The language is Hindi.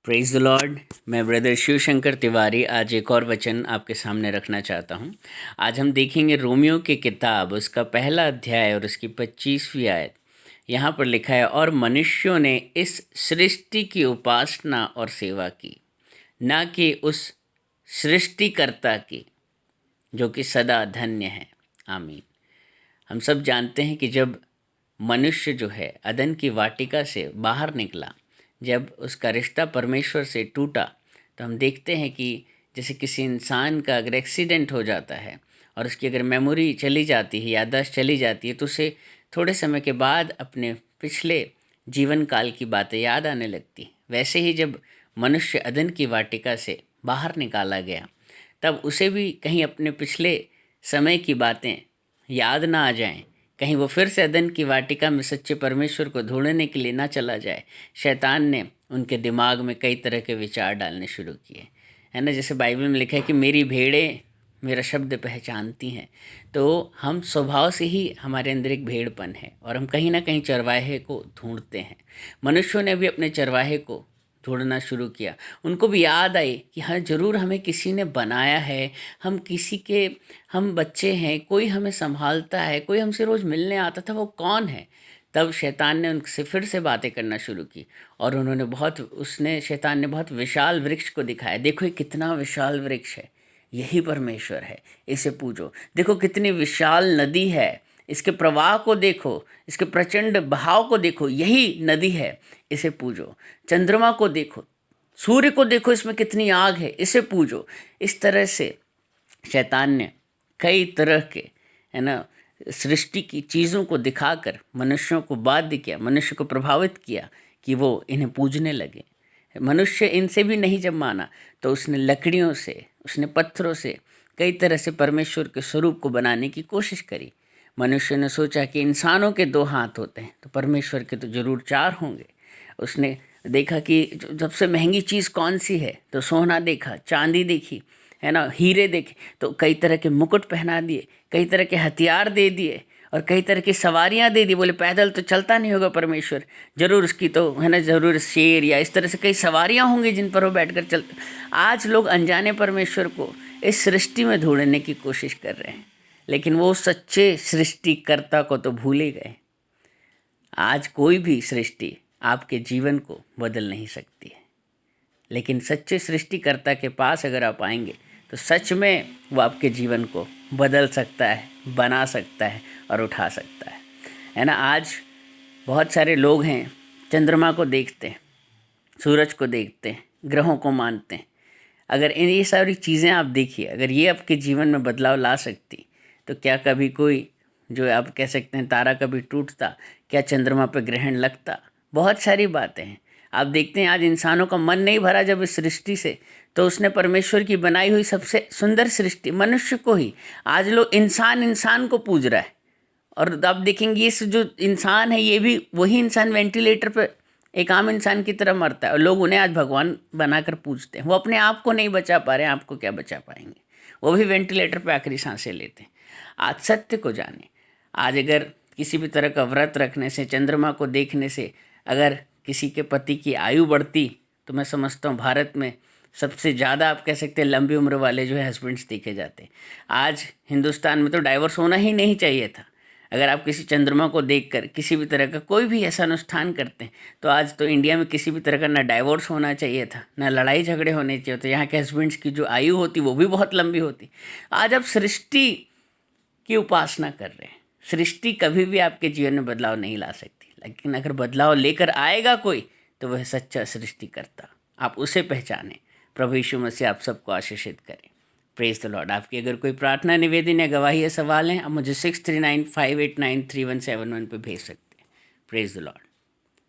Praise the Lord. मैं ब्रदर शिव शंकर तिवारी आज एक और वचन आपके सामने रखना चाहता हूँ। आज हम देखेंगे रोमियो की किताब उसका पहला अध्याय और उसकी 25वीं आयत। यहाँ पर लिखा है, और मनुष्यों ने इस सृष्टि की उपासना और सेवा की, ना कि उस सृष्टिकर्ता की, जो कि सदा धन्य है। आमीन। हम सब जानते हैं कि जब मनुष्य जो है अदन की वाटिका से बाहर निकला, जब उसका रिश्ता परमेश्वर से टूटा, तो हम देखते हैं कि जैसे किसी इंसान का अगर एक्सीडेंट हो जाता है और उसकी अगर मेमोरी चली जाती है, याददाश्त चली जाती है, तो उसे थोड़े समय के बाद अपने पिछले जीवन काल की बातें याद आने लगती। वैसे ही जब मनुष्य अदन की वाटिका से बाहर निकाला गया, तब उसे भी कहीं अपने पिछले समय की बातें याद ना आ जाएं, कहीं वो फिर से अदन की वाटिका में सच्चे परमेश्वर को ढूंढने के लिए ना चला जाए। शैतान ने उनके दिमाग में कई तरह के विचार डालने शुरू किए, है ना। जैसे बाइबल में लिखा है कि मेरी भेड़ें मेरा शब्द पहचानती हैं। तो हम स्वभाव से ही हमारे अंदर एक भेड़पन है और हम कहीं ना कहीं चरवाहे को ढूंढते हैं। मनुष्यों ने भी अपने चरवाहे को ढूंढना शुरू किया। उनको भी याद आई कि हाँ, ज़रूर हमें किसी ने बनाया है, हम बच्चे हैं, कोई हमें संभालता है, कोई हमसे रोज़ मिलने आता था, वो कौन है। तब शैतान ने उनसे फिर से बातें करना शुरू की और शैतान ने बहुत विशाल वृक्ष को दिखाया। देखो ये कितना विशाल वृक्ष है, यही परमेश्वर है, इसे पूजो। देखो कितनी विशाल नदी है, इसके प्रवाह को देखो, इसके प्रचंड बहाव को देखो, यही नदी है, इसे पूजो। चंद्रमा को देखो, सूर्य को देखो, इसमें कितनी आग है, इसे पूजो। इस तरह से शैतान ने कई तरह के, है ना, सृष्टि की चीज़ों को दिखाकर मनुष्यों को बाध्य किया, मनुष्य को प्रभावित किया कि वो इन्हें पूजने लगे। मनुष्य इनसे भी नहीं जब माना, तो उसने लकड़ियों से, उसने पत्थरों से कई तरह से परमेश्वर के स्वरूप को बनाने की कोशिश करी। मनुष्य ने सोचा कि इंसानों के 2 हाथ होते हैं, तो परमेश्वर के तो ज़रूर 4 होंगे। उसने देखा कि सबसे महंगी चीज़ कौन सी है, तो सोना देखा, चांदी देखी, है ना, हीरे देखे, तो कई तरह के मुकुट पहना दिए, कई तरह के हथियार दे दिए और कई तरह की सवारियां दे दी। बोले पैदल तो चलता नहीं होगा परमेश्वर, ज़रूर उसकी तो, है ना, ज़रूर शेर या इस तरह से कई सवारियां होंगी जिन पर वो बैठकर चलते। आज लोग अनजाने परमेश्वर को इस सृष्टि में ढूंढने की कोशिश कर रहे हैं, लेकिन वो सच्चे सृष्टिकर्ता को तो भूल ही गए। आज कोई भी सृष्टि आपके जीवन को बदल नहीं सकती है, लेकिन सच्चे सृष्टिकर्ता के पास अगर आप आएंगे, तो सच में वो आपके जीवन को बदल सकता है, बना सकता है और उठा सकता है ना। आज बहुत सारे लोग हैं, चंद्रमा को देखते हैं, सूरज को देखते हैं, ग्रहों को मानते हैं। अगर ये सारी चीज़ें आप देखिए, अगर ये आपके जीवन में बदलाव ला सकती, तो क्या कभी कोई, जो आप कह सकते हैं, तारा कभी टूटता, क्या चंद्रमा पर ग्रहण लगता। बहुत सारी बातें हैं। आप देखते हैं आज इंसानों का मन नहीं भरा जब इस सृष्टि से, तो उसने परमेश्वर की बनाई हुई सबसे सुंदर सृष्टि मनुष्य को ही, आज लोग इंसान को पूज रहा है। और आप देखेंगे इस जो इंसान है, ये भी वही इंसान वेंटिलेटर पर एक आम इंसान की तरह मरता है और लोग उन्हें आज भगवान बनाकर पूजते हैं। वो अपने आप को नहीं बचा पा रहे हैं, आपको क्या बचा पाएंगे। वो भी वेंटिलेटर पर आखिरी सांसें लेते हैं। आज सत्य को जाने। आज अगर किसी भी तरह का व्रत रखने से, चंद्रमा को देखने से अगर किसी के पति की आयु बढ़ती, तो मैं समझता हूँ भारत में सबसे ज़्यादा, आप कह सकते हैं, लंबी उम्र वाले जो है हस्बैंड्स देखे जाते हैं। आज हिंदुस्तान में तो डाइवोर्स होना ही नहीं चाहिए था। अगर आप किसी चंद्रमा को देखकर किसी भी तरह का कोई भी ऐसा अनुष्ठान करते हैं, तो आज तो इंडिया में किसी भी तरह का ना डाइवोर्स होना चाहिए था, ना लड़ाई झगड़े होने चाहिए। तो यहाँ के हस्बैंड्स की जो आयु होती वो भी बहुत लंबी होती। आज आप सृष्टि की उपासना कर रहे हैं। सृष्टि कभी भी आपके जीवन में बदलाव नहीं ला सकती, लेकिन अगर बदलाव लेकर आएगा कोई, तो वह सच्चा सृष्टिकर्ता, आप उसे पहचानें। प्रभु यीशु मसीह आप सबको आशीषित करें। Praise the Lord. आपकी अगर कोई प्रार्थना, निवेदन या गवाही या सवाल हैं, आप मुझे 6395893171 पे भेज सकते हैं। Praise the Lord.